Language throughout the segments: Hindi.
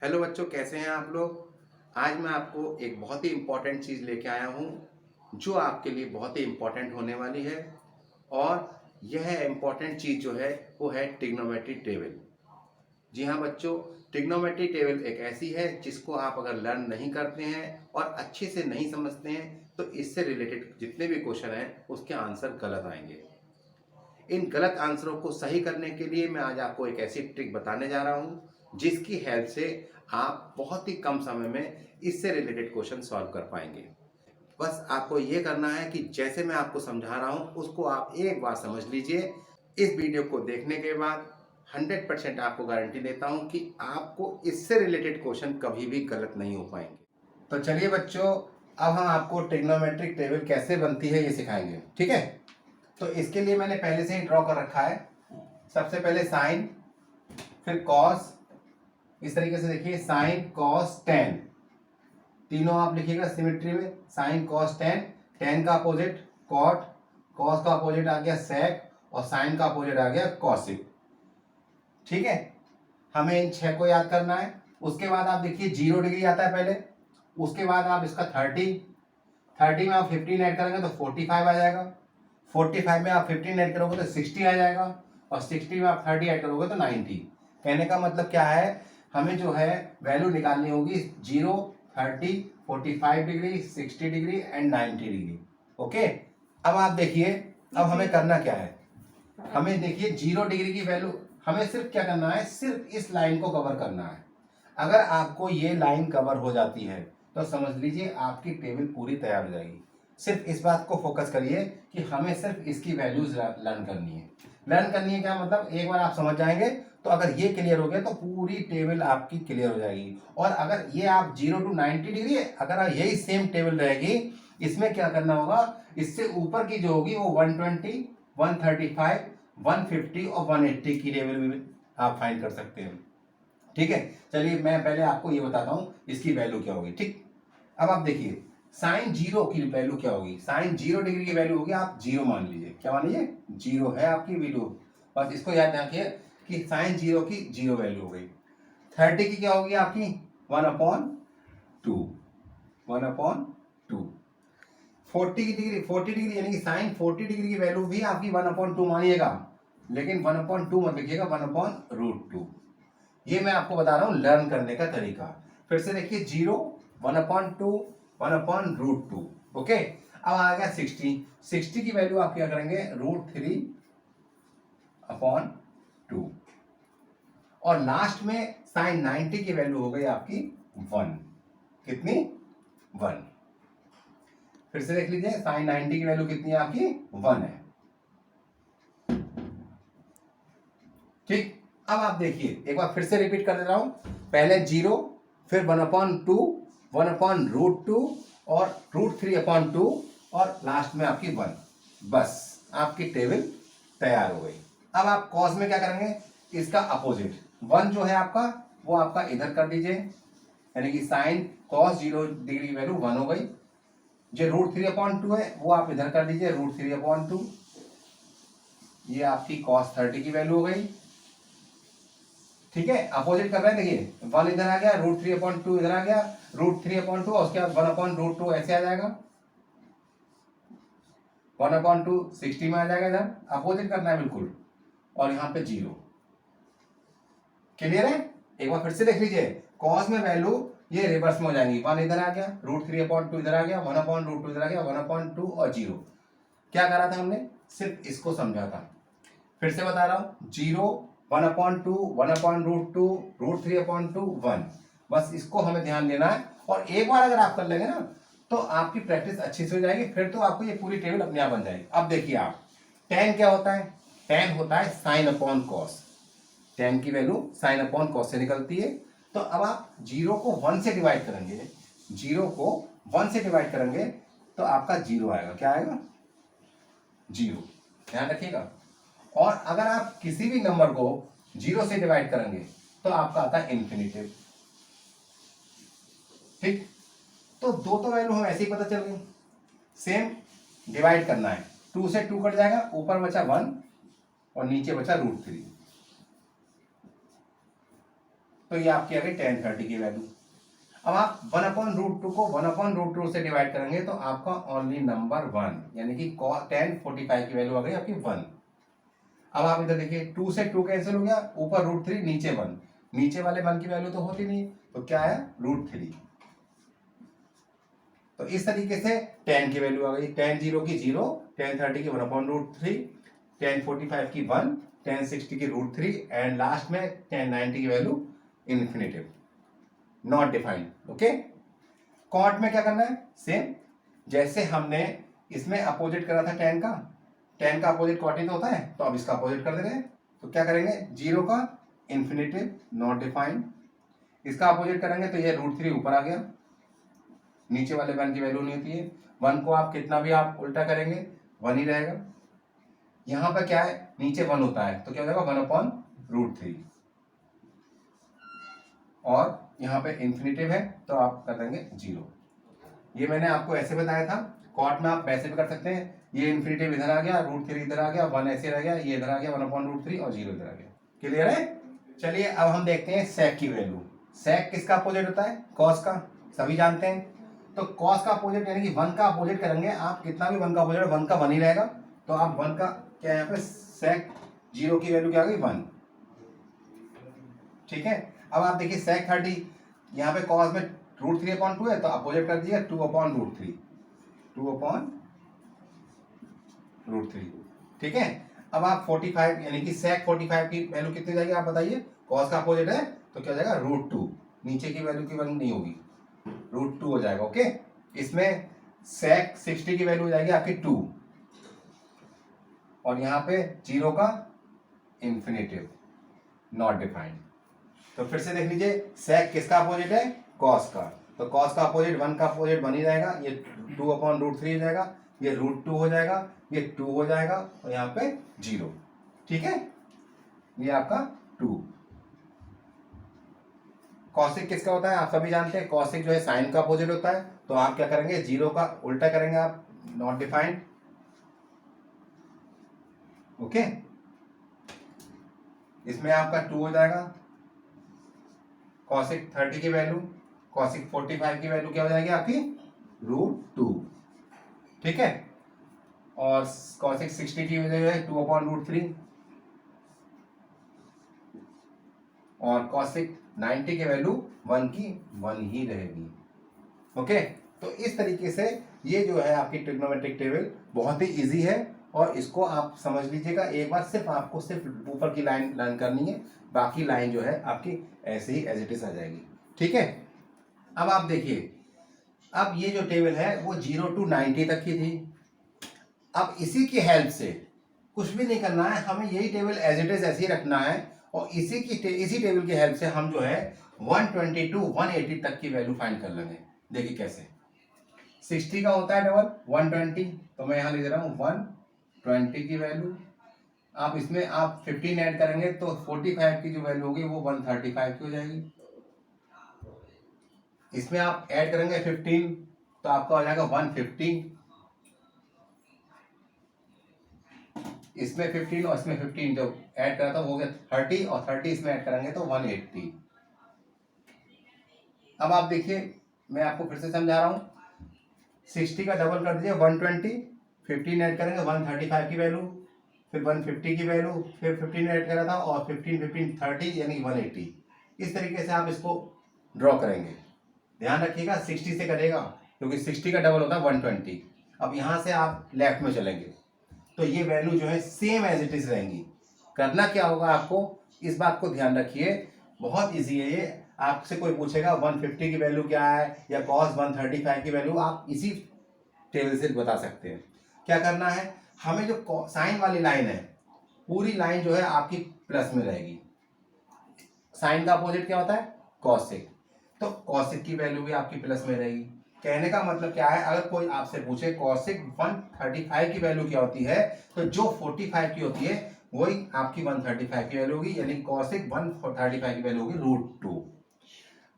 हेलो बच्चों, कैसे हैं आप लोग। आज मैं आपको एक बहुत ही इम्पोर्टेंट चीज़ लेके आया हूँ जो आपके लिए बहुत ही इम्पोर्टेंट होने वाली है। और यह इम्पोर्टेंट चीज़ जो है वो है ट्रिग्नोमेट्री टेबल। जी हाँ बच्चों, ट्रिग्नोमेट्री टेबल एक ऐसी है जिसको आप अगर लर्न नहीं करते हैं और अच्छे से नहीं समझते हैं तो इससे रिलेटेड जितने भी क्वेश्चन हैं उसके आंसर गलत आएंगे। इन गलत आंसरों को सही करने के लिए मैं आज आपको एक ऐसी ट्रिक बताने जा रहा हूं जिसकी हेल्प से आप बहुत ही कम समय में इससे रिलेटेड क्वेश्चन सॉल्व कर पाएंगे। बस आपको ये करना है कि जैसे मैं आपको समझा रहा हूं उसको आप एक बार समझ लीजिए। इस वीडियो को देखने के बाद 100% आपको गारंटी देता हूं कि आपको इससे रिलेटेड क्वेश्चन कभी भी गलत नहीं हो पाएंगे। तो चलिए बच्चों, अब हम आपको ट्रिग्नोमेट्रिक टेबल कैसे बनती है ये सिखाएंगे, ठीक है। तो इसके लिए मैंने पहले से ही ड्रॉ कर रखा है। सबसे पहले साइन, फिर कॉस। इस तरीके से देखिए, साइन कॉस टेन, तीनों आप लिखिएगा सिमेट्री में। साइन कॉस टेन, टेन का अपोजिट कॉट, कॉस का अपोजिट आ गया सेक, और साइन का अपोजिट आ गया कॉसिक। ठीक है, हमें इन 6 को याद करना है। उसके बाद आप देखिए 0 डिग्री आता है पहले, उसके बाद आप इसका 30, 30 में आप 15 ऐड करेंगे तो 45 आ जाएगा। 45 में आप 15 ऐड करोगे तो 60 आ जाएगा, और 60 में आप 30 ऐड करोगे तो 90। कहने का मतलब क्या है, हमें जो है वैल्यू निकालनी होगी 0, 30, 45 degree, 60 degree and 90 degree. Okay, अब आप देखिए, अब हमें करना क्या है। हमें देखिए 0 डिग्री की वैल्यू, हमें सिर्फ क्या करना है, सिर्फ इस लाइन को कवर करना है। अगर आपको ये लाइन कवर हो जाती है तो समझ लीजिए आपकी टेबल पूरी तैयार हो जाएगी। सिर्फ इस बात को फोकस करिए कि हमें सिर्फ इसकी वैल्यूज लर्न करनी है। लर्न करनी है क्या मतलब, एक बार आप समझ जाएंगे तो अगर ये क्लियर हो गया तो पूरी टेबल आपकी क्लियर हो जाएगी। और अगर ये आप 0 to 90 डिग्री, अगर यही सेम टेबल रहेगी, इसमें क्या करना होगा, इससे ऊपर की जो होगी वो 120, 135, 150 और 180 की टेबल भी आप फाइंड कर सकते हैं। ठीक है, चलिए मैं पहले आपको ये बताता हूं इसकी वैल्यू क्या होगी। ठीक, अब आप देखिए साइन 0 की वैल्यू क्या होगी। साइन 0 डिग्री की वैल्यू होगी, आप 0 मान लीजिए। क्या मान लीजिए, 0 है आपकी वैल्यू। बस इसको याद रखिए कि साइन 0 की 0 वैल्यू हो गई। 30 की क्या होगी आपकी, 1/2, 1/2। 40 की डिग्री, 40 डिग्री यानी कि साइन 40 डिग्री की वैल्यू भी आपकी 1/2 मानिएगा, लेकिन 1/2 मत लिखिएगा, 1/√2। ये मैं आपको बता रहा हूं लर्न करने का तरीका। फिर से देखिए 0, 1/2, 1/√2। ओके, अब आ गया 60। 60 की वैल्यू आप क्या करेंगे, √3/2। और लास्ट में साइन 90 की वैल्यू हो गई आपकी 1। कितनी, 1। फिर से देख लीजिए, साइन 90 की वैल्यू कितनी है आपकी, 1 है। ठीक, अब आप देखिए, एक बार फिर से रिपीट कर दे रहा हूं। पहले 0, फिर 1/2, 1/√2 और √3/2, और लास्ट में आपकी 1। बस आपकी टेबल तैयार हो गई। अब आप कॉस में क्या करेंगे, इसका अपोजिट 1 जो है आपका, वो आपका इधर कर दीजिए, यानी कि साइन कॉस 0 डिग्री की वैल्यू 1 हो गई। जो √3/2 है वो आप इधर कर दीजिए, √3/2। ये आपकी कॉस 30 की वैल्यू हो गई। ठीक है, अपोजिट कर रहे हैं, देखिए 1 इधर आ गया, √3/2 इधर आ गया, √3/2 और उसके बाद 1/√2 ऐसे आ जाएगा, 1/2 60 में आ जाएगा। इधर अपोजिट करना है बिल्कुल, और यहाँ पे 0। क्लियर है, एक बार फिर से देख लीजिए, कॉस में वैल्यू ये रिवर्स में हो जाएंगी। 1 इधर आ गया, √3/2 इधर आ गया, 1/√2 इधर आ गया, 1/2 और 0। क्या करा था हमने, सिर्फ इसको समझा था। फिर से बता रहा हूं, 0, 1/2, 1/√2, √3/2, 1। बस इसको हमें ध्यान देना है। और एक बार अगर आप कर लेंगे ना तो आपकी प्रैक्टिस अच्छी से हो जाएगी, फिर तो आपको ये पूरी टेबल अपने आप बन जाएगी। अब देखिए आप, tan क्या होता है, tan होता है साइन अपॉन कॉस। tan की वैल्यू साइन अपॉन कॉस से निकलती है। तो अब आप 0 को 1 से डिवाइड करेंगे, 0 को 1 से डिवाइड करेंगे तो आपका 0 आएगा। क्या आएगा, 0। ध्यान रखिएगा। और अगर आप किसी भी नंबर को 0 से डिवाइड करेंगे तो आपका आता है इन्फिनिटिव। ठीक, तो दो तो वैल्यू हम ऐसे ही पता चल गई। सेम डिवाइड करना है, 2 से 2 कट जाएगा, ऊपर बचा 1 और नीचे बचा √3। तो ये आपकी आ गई tan 30 की वैल्यू। अब आप 1/√2 को 1/√2 से डिवाइड करेंगे तो आपका ओनली नंबर 1, यानी कि tan 45 की वैल्यू आ गई आपकी 1। अब आप इधर देखिए 2 से 2 कैंसिल हो गया, ऊपर √3 नीचे 1, नीचे वाले 1 की वैल्यू तो होती नहीं, तो क्या है √3। तो इस तरीके से tan की वैल्यू आ गई, tan 0 की 0, tan 30 की 1/√3, tan 45 की 1, tan 60 की √3 एंड लास्ट में tan 90 की value infinitive, not defined. Okay, cot में क्या करना है, सेम जैसे हमने इसमें अपोजिट करा था tan का अपोजिट कॉट ही तो होता है, तो अब इसका अपोजिट कर दे रहे हैं। तो क्या करेंगे, 0 का इन्फिनेटिव नॉट डिफाइंड, इसका अपोजिट करेंगे तो ये √3 ऊपर आ गया, नीचे वाले 1 की वैल्यू नहीं होती है। 1 को आप कितना भी आप उल्टा करेंगे 1 ही रहेगा। यहां पर क्या है, नीचे 1 होता है तो क्या हो जाएगा 1/√3, और यहाँ पे इन्फिनेटिव है तो आप कर देंगे 0। ये मैंने आपको ऐसे बताया था, कॉट में आप वैसे भी कर सकते हैं, ये इन्फिनेटिव इधर आ गया, √3 इधर आ गया, 1 ऐसे रह गया, ये इधर आ गया 1/√3 और 0 इधर आ गया। क्लियर है? चलिए अब हम देखते हैं सेक की वैल्यू। सेक किसका अपोजिट होता है, कॉस का, सभी जानते हैं। तो कॉस का अपोजिट यानी कि 1 का अपोजिट करेंगे आप, कितना भी 1 का अपोजिट 1 का 1 ही रहेगा, तो आप 1 का क्या यहाँ पे सेक 0 की वैल्यू क्या आ गई 1। ठीक है, अब आप देखिए सेक 30, यहाँ पे कॉस में √3/2 है तो अपोजिट कर दीजिए 2/√3, 2/√3। ठीक है, अब आप 45 यानी कि सेक 45 की वैल्यू कितनी जाएगी आप बताइए, कॉस का अपोजिट है तो क्या हो जाएगा √2, नीचे की वैल्यू की वैल्यू नहीं होगी, √2 हो जाएगा। ओके, इसमें सेक 60 की वैल्यू हो जाएगी आपकी 2, और यहाँ पे 0 का इन्फिनेटिव नॉट डिफाइंड। तो फिर से देख लीजिए, सेक किसका अपोजिट है, कॉस का, तो कॉस का अपोजिट 1 का अपोजिट 1 ही रहेगा, ये 2/√3 हो जाएगा, ये √2 हो जाएगा, ये 2 हो जाएगा, और यहाँ पे 0। ठीक है, ये आपका 2। कॉसिक किसका होता है आप सभी जानते हैं, कॉसिक जो है साइन का अपोजिट होता है, तो आप क्या करेंगे 0 का उल्टा करेंगे आप, नॉट डिफाइंड। ओके, इसमें आपका 2 हो जाएगा, कॉसिक 30 की वैल्यू, कॉसिक 45 की वैल्यू क्या हो जाएगी आपकी √2। ठीक है, और कॉसिक 60 की वैल्यू है 2/√3, और कॉसिक 90 की वैल्यू 1 की 1 ही रहेगी। ओके, तो इस तरीके से ये जो है आपकी ट्रिग्नोमेट्रिक टेबल बहुत ही इजी है, और इसको आप समझ लीजिएगा एक बार, सिर्फ आपको सिर्फ ऊपर की लाइन लर्न करनी है, बाकी लाइन जो है आपकी ऐसे ही एज इट इज आ जाएगी। ठीक है, अब आप देखिए, अब ये जो टेबल है वो 0 to 90 तक की थी। अब इसी की हेल्प से कुछ भी नहीं करना है, हमें यही टेबल एज इट इज ऐसे ही रखना है, और इसी टेबल की हेल्प से हम जो है 120 to 180 तक की वैल्यू फाइंड कर लेंगे। देखिए कैसे, 60 का होता है डबल 120, तो मैं यहाँ लिख दे रहा हूँ 120 की वैल्यू, आप इसमें आप 15 ऐड करेंगे तो 45 की जो वैल्यू होगी वो 135 की हो जाएगी। इसमें आप ऐड करेंगे 15 तो आपका हो जाएगा 150, इसमें 15 और इसमें 15 जो ऐड करा था वो हो गया 30, और 30 इसमें ऐड करेंगे तो 180। अब आप देखिए, मैं आपको फिर से समझा रहा हूँ, 60 का डबल कर दीजिए 120, 15 ऐड करेंगे 135 की वैल्यू, फिर 150 की वैल्यू, फिर 15 ऐड करा था, और 15 15 30 यानी 180। इस तरीके से आप इसको ड्रॉ करेंगे। ध्यान रखिएगा 60 से करेगा, क्योंकि 60 का डबल होता है 120। अब यहाँ से आप लेफ्ट में चलेंगे तो ये वैल्यू जो है सेम एज इट इज रहेंगी। करना क्या होगा आपको, इस बात को ध्यान रखिए, बहुत इजी है ये। आपसे कोई पूछेगा 150 की वैल्यू क्या है या cos 135 की वैल्यू, आप इसी टेबल से बता सकते हैं। क्या करना है, हमें जो साइन वाली लाइन है, पूरी लाइन जो है आपकी प्लस में रहेगी। साइन का अपोजिट क्या होता है, कॉसिक, तो कॉसिक की वैल्यू भी आपकी प्लस में रहेगी। कहने का मतलब क्या है, अगर कोई आपसे पूछे कॉसिक 135 की वैल्यू क्या होती है, तो जो 45 की होती है वही आपकी 135 की वैल्यू होगी, यानी कॉसिक 135 की वैल्यू होगी √2।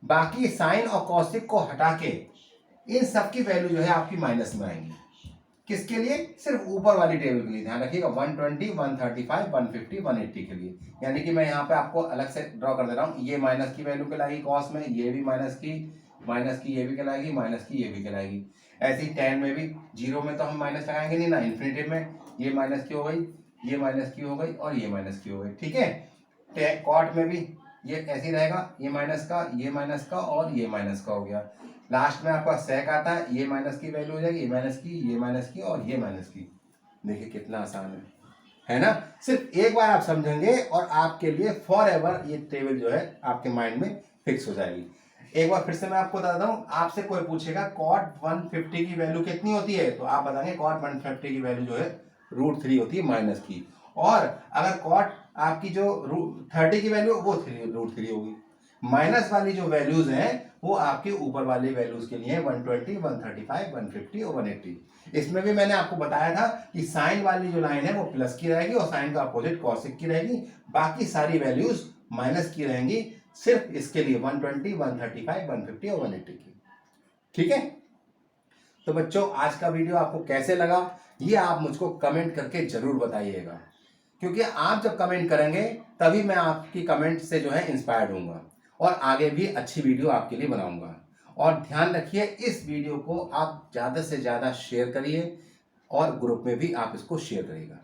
बाकी साइन और कॉसिक को हटा के इन सब की वैल्यू जो है आपकी माइनस में आएंगी। किसके लिए? सिर्फ ऊपर वाली टेबल के लिए। ध्यान रखिएगा 120, 135, 150, 180 के लिए। यानी कि मैं यहाँ पे आपको अलग से ड्रॉ कर दे रहा हूँ। ये माइनस की वैल्यू कहलाएगी कॉस में, ये भी माइनस की ये भी कहलाएगी, माइनस की ये भी कहलाएगी। ऐसे ही टेन में भी, जीरो में तो हम माइनस लगाएंगे नहीं ना, इन्फिनिटी में ये माइनस की हो गई, ये माइनस की हो गई और ये माइनस की हो गई। ठीक है, कॉट में भी ये ऐसे ही रहेगा, ये माइनस का, ये माइनस का और ये माइनस का हो गया। लास्ट में आपका सेक आता है, ये माइनस की वैल्यू हो जाएगी, ये माइनस की, ये माइनस की और ये माइनस की। देखिए कितना आसान है ना? सिर्फ एक बार आप समझेंगे और आपके लिए फॉर एवर ये टेबल जो है आपके माइंड में फिक्स हो जाएगी। एक बार फिर से मैं आपको बताता हूँ, आपसे कोई पूछेगा कॉट 150 की वैल्यू कितनी होती है, तो आप बताएंगे कॉट 150 की वैल्यू जो है √3 होती है माइनस की। और अगर कॉट आपकी जो 30 की वैल्यू वो √3 होगी। माइनस वाली जो वैल्यूज हैं वो आपके ऊपर वाली वैल्यूज के लिए 120, 135, 150 और 180। इसमें भी मैंने आपको बताया था कि साइन वाली जो लाइन है वो प्लस की रहेगी और साइन का अपोजिट कॉसिक की रहेगी, बाकी सारी वैल्यूज माइनस की रहेंगी, सिर्फ इसके लिए 120, 135, 150 और 180 की। ठीक है, तो बच्चों आज का वीडियो आपको कैसे लगा ये आप मुझको कमेंट करके जरूर बताइएगा, क्योंकि आप जब कमेंट करेंगे तभी मैं आपकी कमेंट से जो है इंस्पायर्ड होऊंगा और आगे भी अच्छी वीडियो आपके लिए बनाऊंगा। और ध्यान रखिए इस वीडियो को आप ज़्यादा से ज़्यादा शेयर करिए और ग्रुप में भी आप इसको शेयर करिएगा।